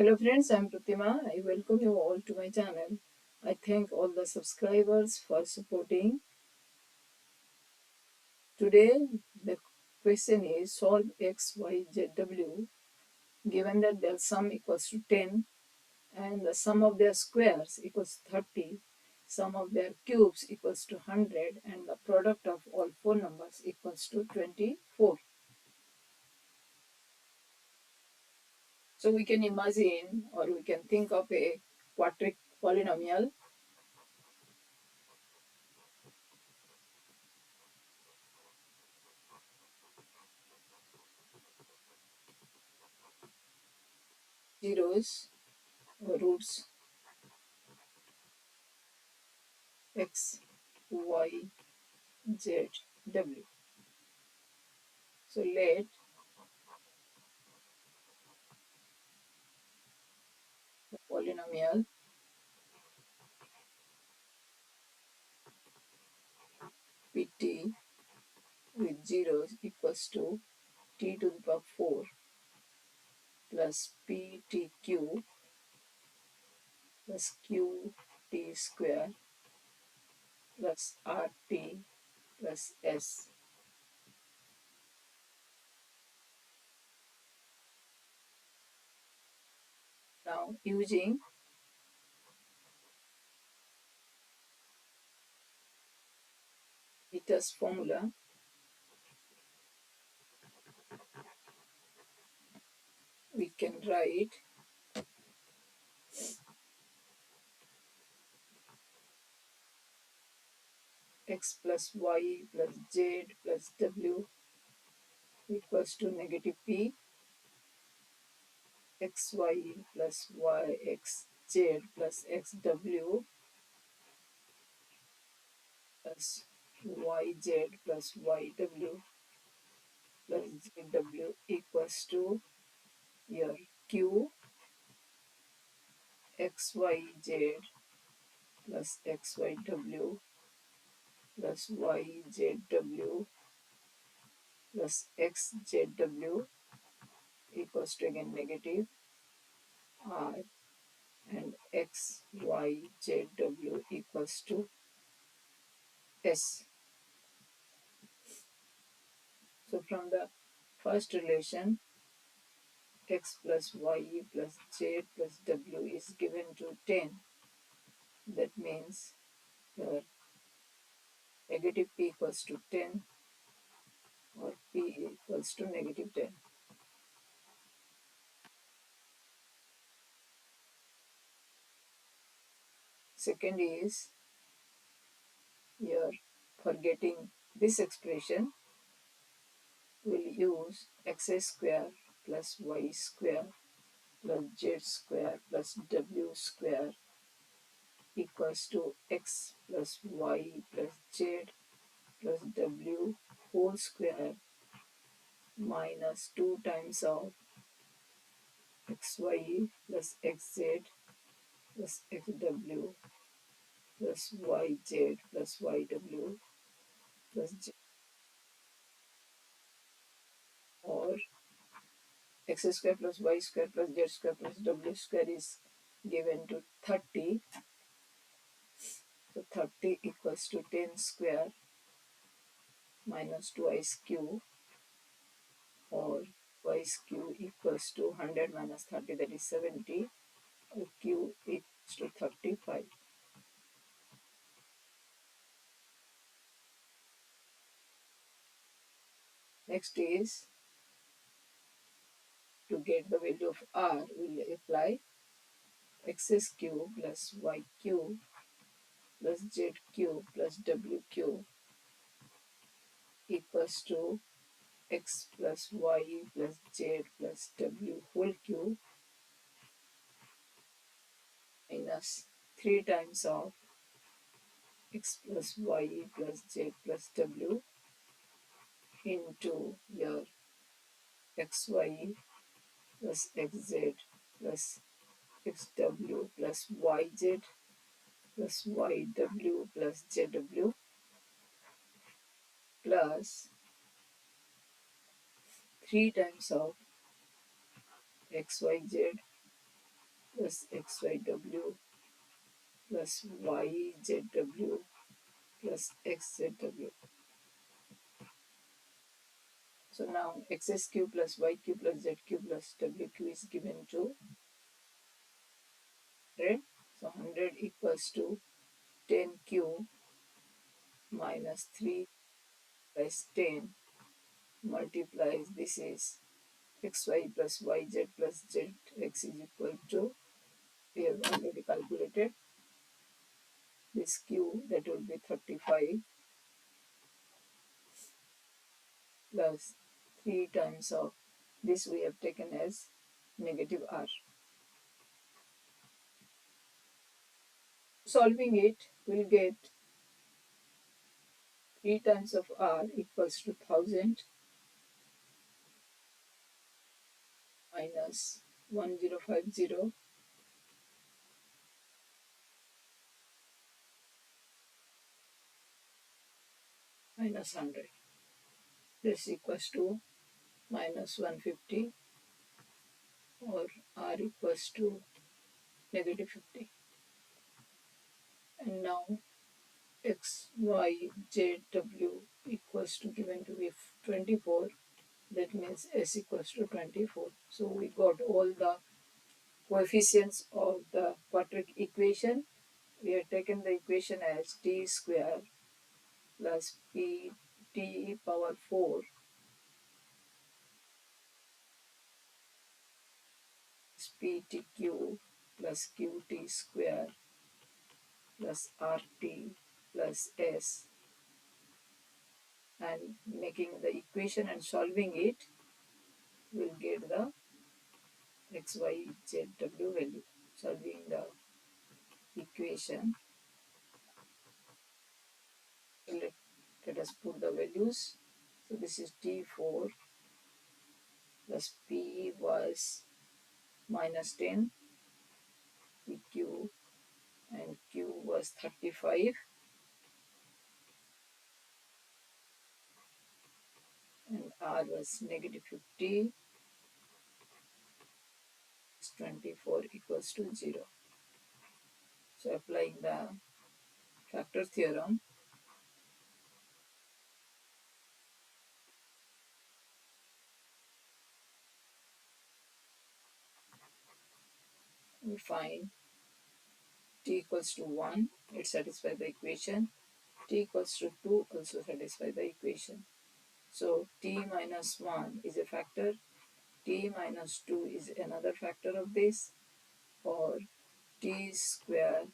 Hello friends, I am 𝒚+𝒚. I welcome you all to my channel. I thank all the subscribers for supporting. Today the question is solve x, y, z, w given that their sum equals to 10 and the sum of their squares equals 30, sum of their cubes equals to 100 and the product of all four numbers equals to 24. So we can imagine or we can think of a quadratic polynomial zeros roots x, y, z, w. So let the polynomial pt with zeros equals to t to the power 4 plus ptq plus qt square plus rt plus s. Now using Peter's formula, we can write x plus y plus z plus w equals to negative p, xy plus yxz plus xw plus yz plus yw plus zw equals to your q xyz plus xyw plus yzw plus xzw equals to again negative r and xyzw equals to s. So from the first relation x plus y plus z plus w is given to 10. That means your negative p equals to 10 or p equals to negative 10. Second is your forgetting this expression, we'll use x square plus y square plus z square plus w square equals to x plus y plus z plus w whole square minus 2 times of xy plus xz plus xw plus yz plus yw plus z, or x square plus y square plus z square plus w square is given to 30. So 30 equals to 10 square minus 2i's cube, or y's cube equals to 100 minus 30, that is 70, or q equals to 35. Next is to get the value of r, we'll apply x cube plus y cube plus z cube plus w cube equals to x plus y plus z plus w whole cube minus 3 times of x plus y plus z plus w into your xy plus xz plus xw plus yz plus yw plus zw plus 3 times of xyz plus xyw plus yzw plus xzw. So now xsq plus yq plus zq plus wq is given to 100. So 100 equals to 10q minus 3 plus 10 multiplies, this is xy plus yz plus zx is equal to, we have already calculated this q, that will be 35 plus 3 times of this we have taken as negative r. Solving it, we'll get 3 times of r equals to 1000 minus 1050 minus 100. This equals to minus 150, or r equals to negative 50. And now x, y, z, w equals to given to be 24. That means s equals to 24. So we got all the coefficients of the quadratic equation. We have taken the equation as t square plus p t power 4 ptq plus qt square plus rt plus s, and making the equation and solving it, we'll get the xyzw value. Solving the equation, let us put the values. So this is t4 plus p was minus 10, pq and q was 35, and r was negative 50, 24 equals to 0. So applying the factor theorem, we find t equals to 1, it satisfies the equation. T equals to 2 also satisfies the equation. So t minus 1 is a factor, t minus 2 is another factor of this, or t square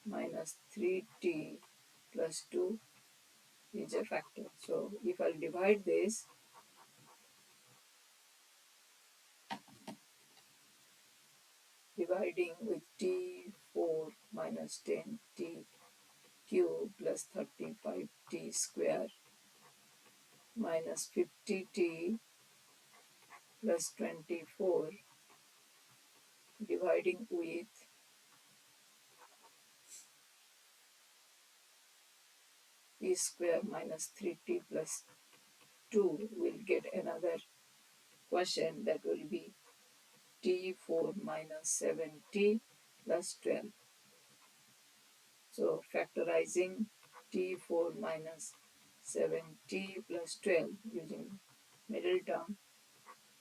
minus 3t plus 2 is a factor. So if I divide this, dividing with t4 minus 10t cube plus 35t square minus 50t plus 24, dividing with t square minus 3t plus 2, will get another question that will be t4 minus 7t plus 12. So factorizing t4 minus 7t plus 12 using middle term,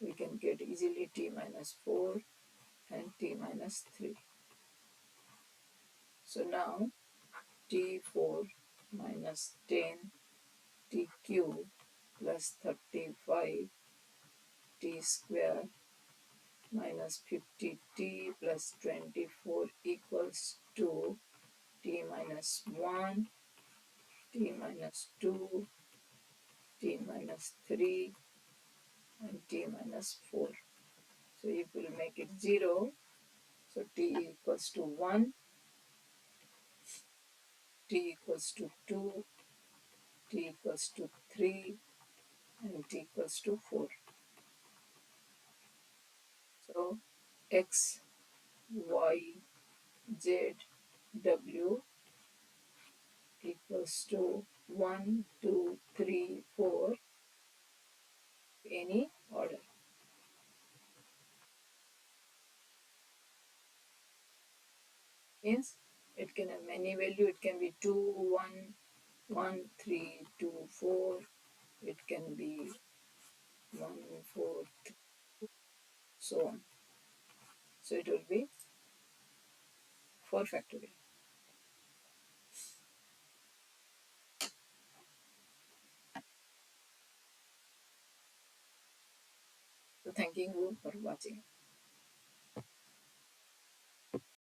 we can get easily t minus 4 and t minus 3. So now t4 minus 10 t cube plus 35 t square minus 50t plus 24 equals to t minus 1, t minus 2, t minus 3 and t minus 4. So if we make it 0, so t equals to 1, t equals to 2, t equals to 3 and t equals to 4. So x, y, z, w equals to 1, 2, 3, 4, any order. Means it can have many value. It can be 2, 1, 1, 3, 2, 4. It can be 1, 4, 3, so on. So it will be 4 factorial. So thanking you for watching.